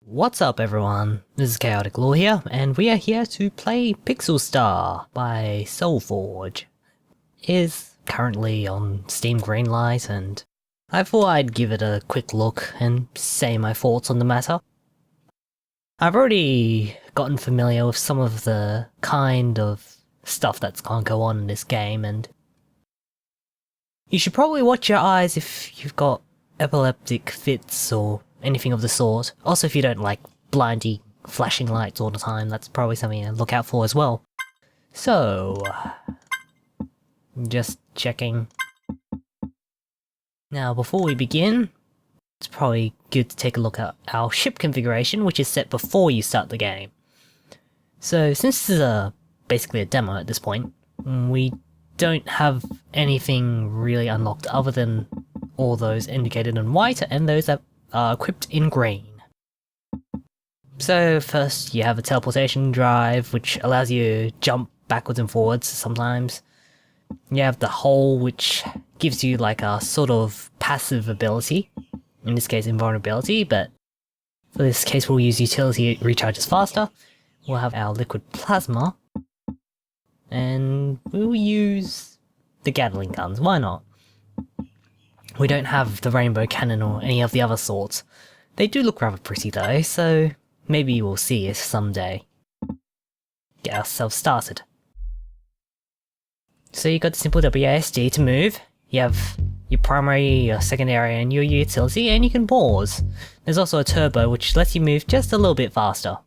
What's up everyone, this is Chaotic Law here, and we are here to play Pixel Star by Soulforge. It is currently on Steam Greenlight, and I thought I'd give it a quick look and say my thoughts on the matter. I've already gotten familiar with some of the kind of stuff that's gonna go on in this game, and you should probably watch your eyes if you've got epileptic fits or anything of the sort. Also, if you don't like blindy flashing lights all the time, that's probably something to look out for as well. So, just checking. Now, before we begin, it's probably good to take a look at our ship configuration, which is set before you start the game. So, since this is basically a demo at this point, we don't have anything really unlocked other than all those indicated in white and those that are equipped in green. So first you have a teleportation drive, which allows you to jump backwards and forwards sometimes. You have the hull, which gives you like a sort of passive ability, in this case invulnerability, but for this case we'll use utility, it recharges faster. We'll have our liquid plasma, and we'll use the Gatling guns, why not? We don't have the rainbow cannon or any of the other sorts. They do look rather pretty though, so maybe we'll see it someday. Get ourselves started. So you got the simple WASD to move, you have your primary, your secondary and your utility, and you can pause. There's also a turbo which lets you move just a little bit faster.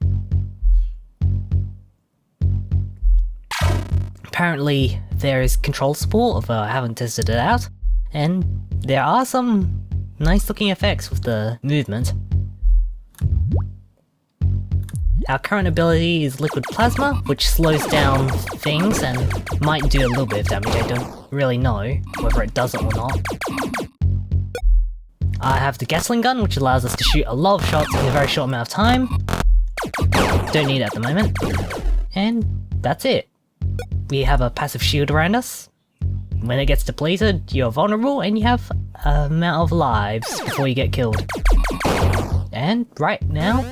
Apparently there is control support, although I haven't tested it out, and there are some nice looking effects with the movement. Our current ability is liquid plasma, which slows down things and might do a little bit of damage. I don't really know whether it does it or not. I have the Gatling gun, which allows us to shoot a lot of shots in a very short amount of time. Don't need it at the moment. And that's it. We have a passive shield around us. When it gets depleted, you're vulnerable and you have an amount of lives before you get killed. And right now,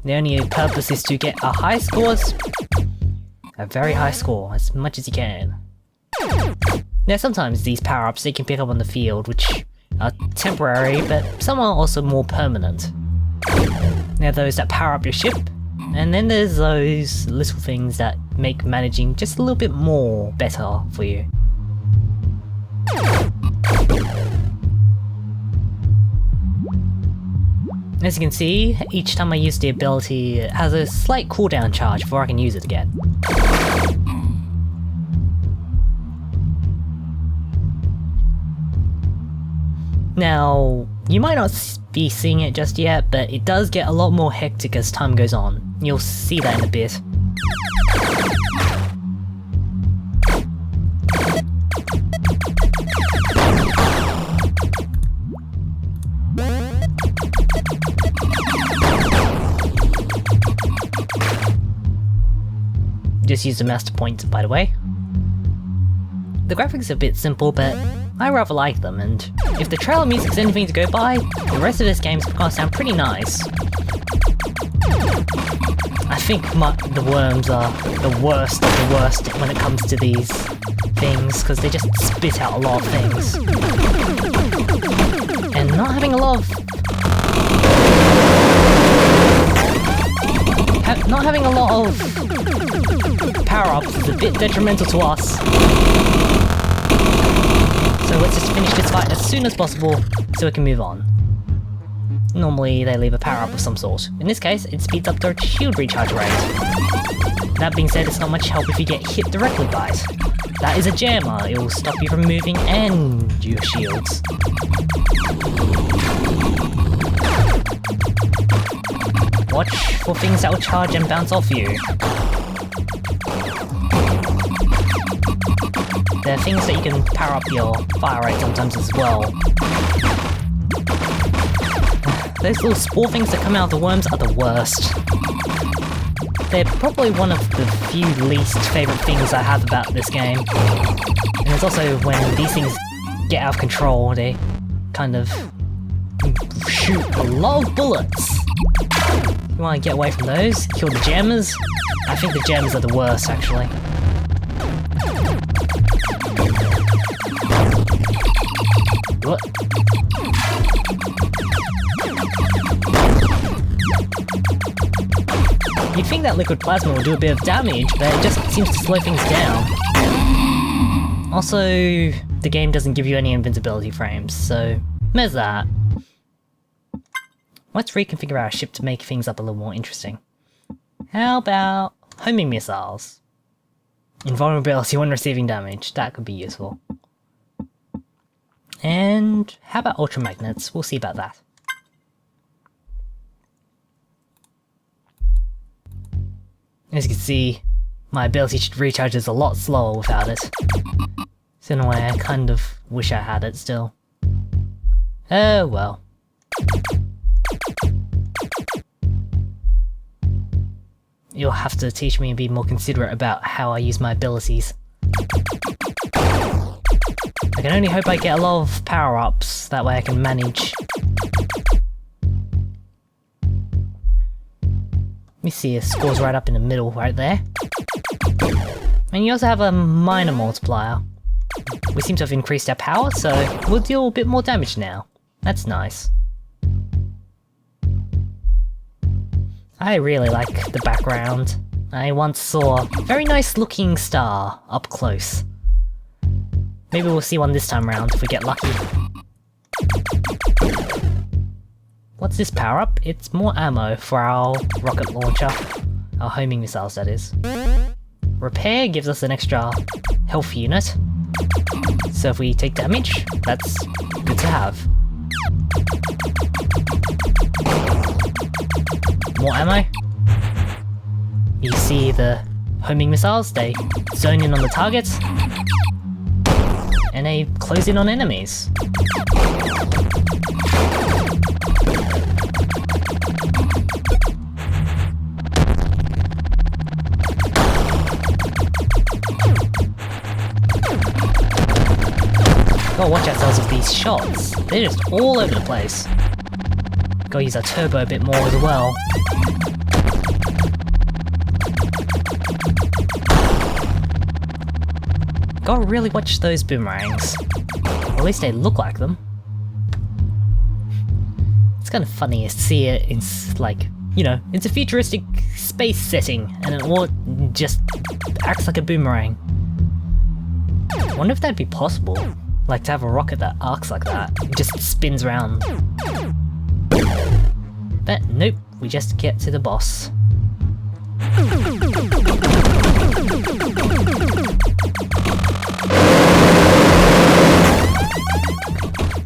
the only purpose is to get a high scores, a very high score, as much as you can. Now sometimes these power-ups you can pick up on the field, which are temporary, but some are also more permanent. There are those that power up your ship, and then there's those little things that make managing just a little bit more better for you. As you can see, each time I use the ability, it has a slight cooldown charge before I can use it again. Now, you might not be seeing it just yet, but it does get a lot more hectic as time goes on. You'll see that in a bit. Just use the master point, by the way. The graphics are a bit simple, but I rather like them, and if the trailer music's anything to go by, the rest of this game's gonna sound pretty nice. I think the worms are the worst of the worst when it comes to these things, because they just spit out a lot of things. And not having a lot of... not having a lot of power-ups is a bit detrimental to us. So let's just finish this fight as soon as possible so we can move on. Normally they leave a power-up of some sort. In this case, it speeds up their shield recharge rate. That being said, it's not much help if you get hit directly by it. That is a jammer, it will stop you from moving and your shields. Watch for things that will charge and bounce off you. There are things that you can power up your fire rate sometimes as well. Those little spore things that come out of the worms are the worst. They're probably one of the few least favourite things I have about this game. And it's also when these things get out of control, they kind of shoot a lot of bullets. You want to get away from those, kill the jammers. I think the jammers are the worst, actually. What? You'd think that liquid plasma would do a bit of damage, but it just seems to slow things down. Also, the game doesn't give you any invincibility frames, so there's that. Let's reconfigure our ship to make things up a little more interesting. How about homing missiles? Invulnerability when receiving damage, that could be useful. And how about ultramagnets? We'll see about that. As you can see, my ability to recharge is a lot slower without it. So in a way, I kind of wish I had it still. Oh well. You'll have to teach me and be more considerate about how I use my abilities. I can only hope I get a lot of power-ups, that way I can manage. Let me see, it scores right up in the middle, right there. And you also have a minor multiplier. We seem to have increased our power, so we'll deal a bit more damage now. That's nice. I really like the background. I once saw a very nice looking star up close. Maybe we'll see one this time round if we get lucky. What's this power up? It's more ammo for our rocket launcher. Our homing missiles, that is. Repair gives us an extra health unit. So if we take damage, that's good to have. More ammo. You see the homing missiles, they zone in on the targets. And they close in on enemies. Gotta watch ourselves with these shots. They're just all over the place. Gotta use our turbo a bit more as well. Gotta really watch those boomerangs. Or at least they look like them. It's kind of funny to see it in, like, you know, it's a futuristic space setting, and it all just acts like a boomerang. I wonder if that'd be possible. Like, to have a rocket that arcs like that. It just spins around. But nope, we just get to the boss.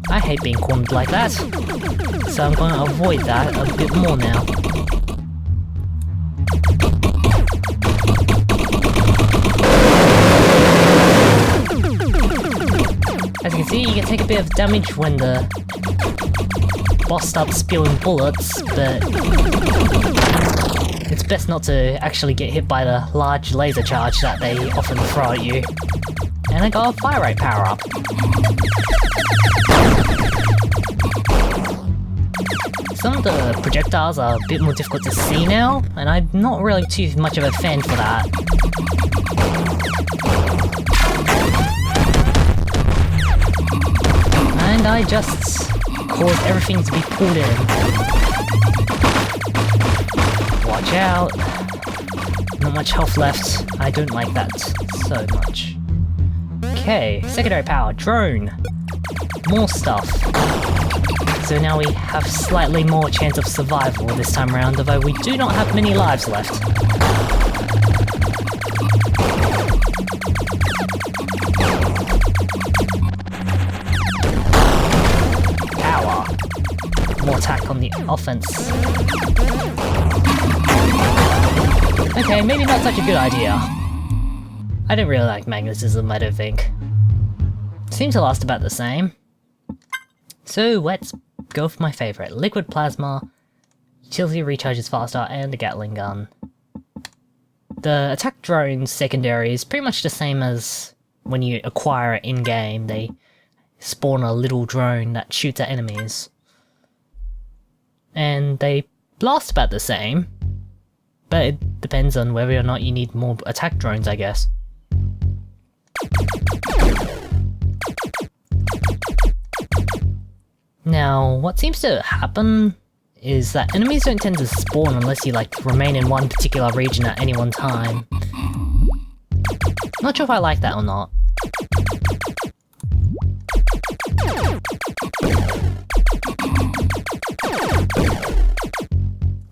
I hate being cornered like that, so I'm going to avoid that a bit more now. As you can see, you can take a bit of damage when the boss starts spewing bullets, but it's best not to actually get hit by the large laser charge that they often throw at you. And I got a fire rate power up. Some of the projectiles are a bit more difficult to see now, and I'm not really too much of a fan for that. And I just caused everything to be pulled in. Watch out. Not much health left. I don't like that so much. Okay, secondary power, drone. More stuff. So now we have slightly more chance of survival this time around, although we do not have many lives left. Power. More attack on the offense. Okay, maybe not such a good idea. I don't really like magnetism, I don't think. Seems to last about the same. So let's go for my favourite, liquid plasma, utility recharges faster, and a Gatling gun. The attack drone's secondary is pretty much the same as when you acquire it in-game. They spawn a little drone that shoots at enemies. And they last about the same, but it depends on whether or not you need more attack drones, I guess. Now, what seems to happen is that enemies don't tend to spawn unless you like remain in one particular region at any one time. Not sure if I like that or not.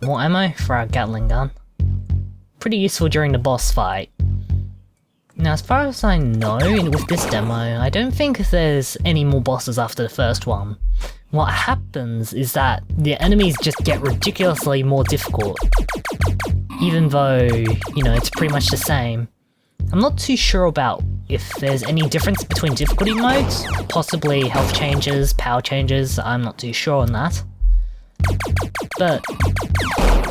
More ammo for our Gatling gun. Pretty useful during the boss fight. Now, as far as I know, with this demo, I don't think there's any more bosses after the first one. What happens is that the enemies just get ridiculously more difficult. Even though, you know, it's pretty much the same. I'm not too sure about if there's any difference between difficulty modes. Possibly health changes, power changes, I'm not too sure on that. But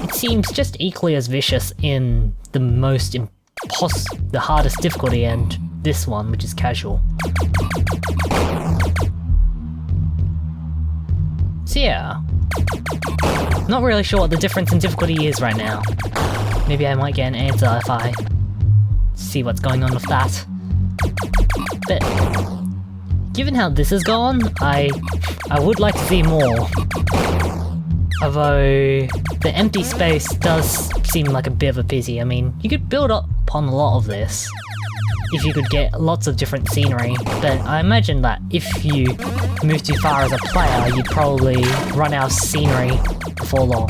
it seems just equally as vicious in the hardest difficulty and this one, which is casual. So yeah, not really sure what the difference in difficulty is right now. Maybe I might get an answer if I see what's going on with that. But given how this has gone, I would like to see more. Although the empty space does seem like a bit of a pity. I mean, you could build up upon a lot of this if you could get lots of different scenery, but I imagine that if you move too far as a player, you'd probably run out of scenery before long.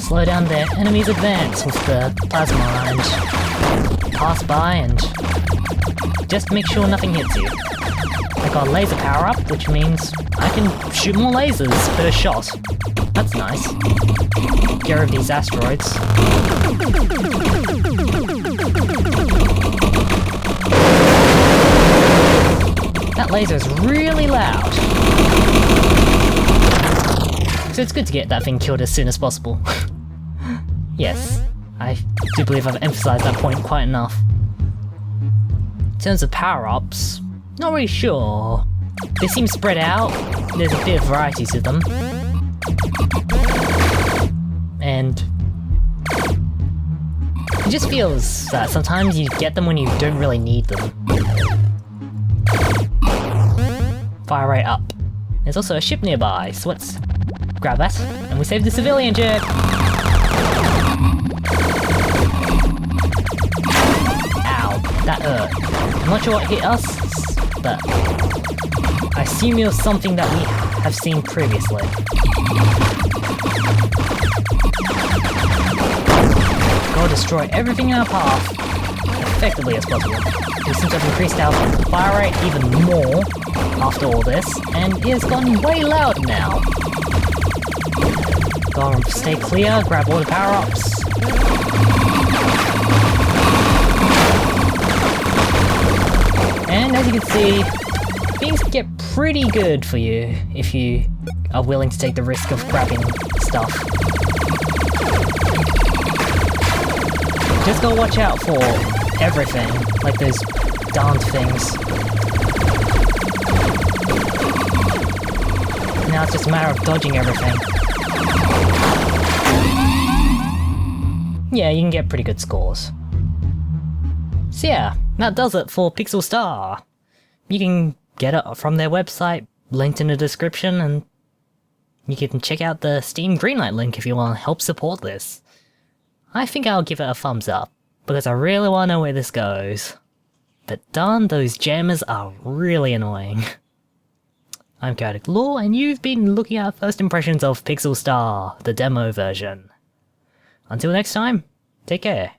Slow down their enemy's advance with the plasma and pass by and just make sure nothing hits you. I got a laser power up, which means I can shoot more lasers per shot. That's nice. Get rid of these asteroids. That laser is really loud. So it's good to get that thing killed as soon as possible. Yes, I do believe I've emphasized that point quite enough. In terms of power-ups, not really sure. They seem spread out, there's a bit of variety to them. And it just feels that sometimes you get them when you don't really need them. Fire rate up. There's also a ship nearby, so let's grab that, and we save the civilian jet! Ow, that hurt. I'm not sure what hit us, but I assume it was something that we have seen previously. Gotta destroy everything in our path effectively as possible. We seem to have increased our fire rate even more after all this, and it has gotten way louder now. Gotta stay clear, grab all the power-ups. And as you can see, things get pretty good for you if you are willing to take the risk of grabbing stuff. Just gotta watch out for everything, like those darned things. Now it's just a matter of dodging everything. Yeah, you can get pretty good scores. So yeah, that does it for Pixel Star. You can get it from their website, linked in the description, and you can check out the Steam Greenlight link if you want to help support this. I think I'll give it a thumbs up, because I really want to know where this goes. But darn, those jammers are really annoying. I'm Chaotic Law, and you've been looking at first impressions of Pixel Star, the demo version. Until next time, take care.